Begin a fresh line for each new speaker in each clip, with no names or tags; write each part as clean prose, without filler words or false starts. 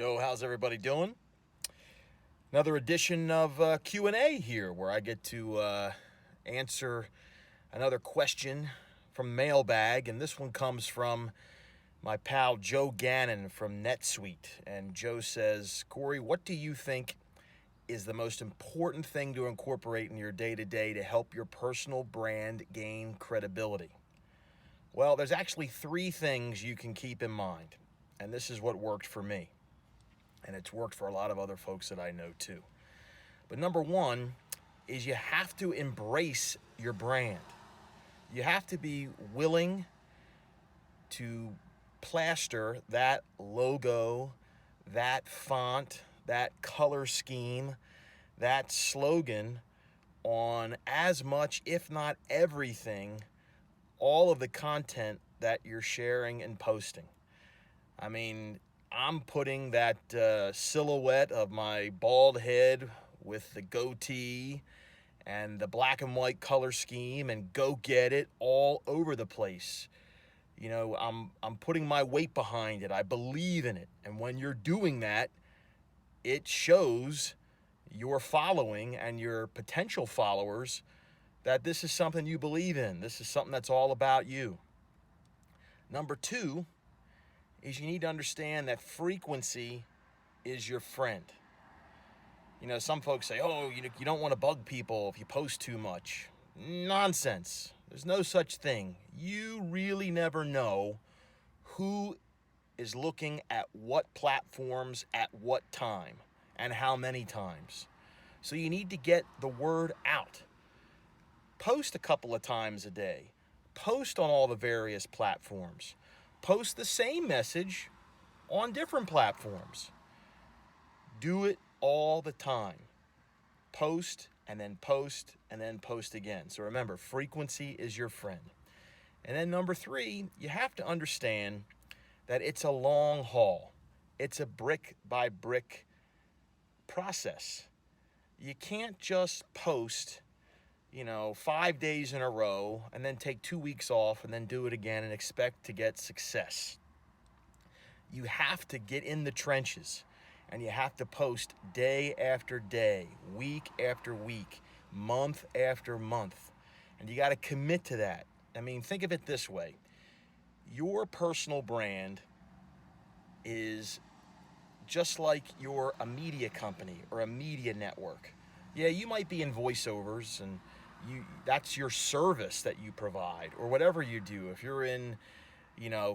Yo, how's everybody doing? Another edition of Q&A here, where I get to answer another question from Mailbag, and this one comes from my pal Joe Gannon from NetSuite. And Joe says, Corey, what do you think is the most important thing to incorporate in your day-to-day to help your personal brand gain credibility? Well, there's actually three things you can keep in mind, and this is what worked for me. And it's worked for a lot of other folks that I know too. But number one is you have to embrace your brand. You have to be willing to plaster that logo, that font, that color scheme, that slogan on as much, if not everything, all of the content that you're sharing and posting. I mean, I'm putting that silhouette of my bald head with the goatee and the black and white color scheme and go get it all over the place. You know, I'm putting my weight behind it. I believe in it. And when you're doing that, it shows your following and your potential followers that this is something you believe in. This is something that's all about you. Number two is you need to understand that frequency is your friend. You know, some folks say, oh, you don't want to bug people if you post too much. Nonsense. There's no such thing. You really never know who is looking at what platforms at what time and how many times. So you need to get the word out. Post a couple of times a day. Post on all the various platforms. Post the same message on different platforms. Do it all the time. Post and then post and then post again. So remember, frequency is your friend. And then number three, you have to understand that it's a long haul. It's a brick by brick process. You can't just post 5 days in a row and then take 2 weeks off and then do it again and expect to get success. You have to get in the trenches and you have to post day after day, week after week, month after month. And you got to commit to that. I mean, think of it this way. Your personal brand is just like you're a media company or a media network. Yeah, you might be in voiceovers and that's your service that you provide or whatever you do. If you're in,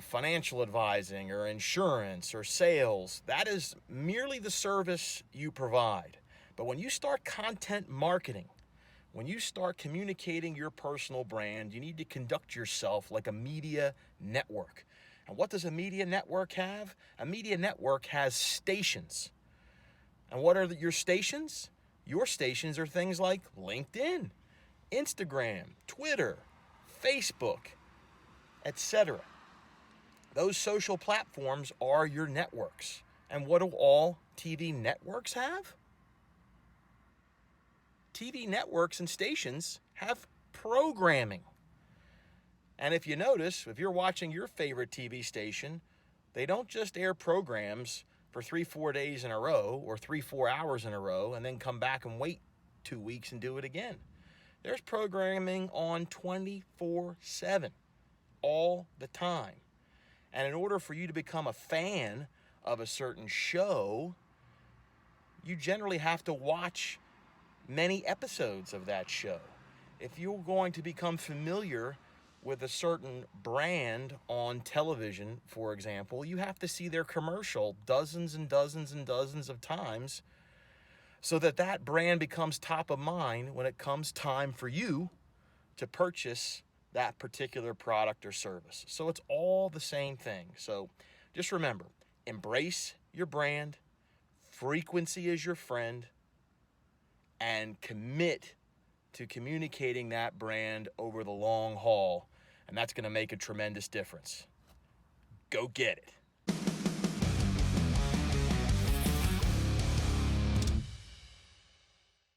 financial advising or insurance or sales, that is merely the service you provide. But when you start content marketing, when you start communicating your personal brand, you need to conduct yourself like a media network. And what does a media network have? A media network has stations. And what are your stations? Your stations are things like LinkedIn, Instagram, Twitter, Facebook, etc. Those social platforms are your networks. And what do all TV networks have? TV networks and stations have programming. And if you notice, if you're watching your favorite TV station, they don't just air programs for 3-4 days in a row or 3-4 hours in a row and then come back and wait 2 weeks and do it again. There's programming on 24/7 all the time. And in order for you to become a fan of a certain show, you generally have to watch many episodes of that show. If you're going to become familiar with a certain brand on television, for example, you have to see their commercial dozens and dozens and dozens of times so that brand becomes top of mind when it comes time for you to purchase that particular product or service. So it's all the same thing. So just remember, embrace your brand, frequency is your friend, and commit to communicating that brand over the long haul. And that's going to make a tremendous difference. Go get it.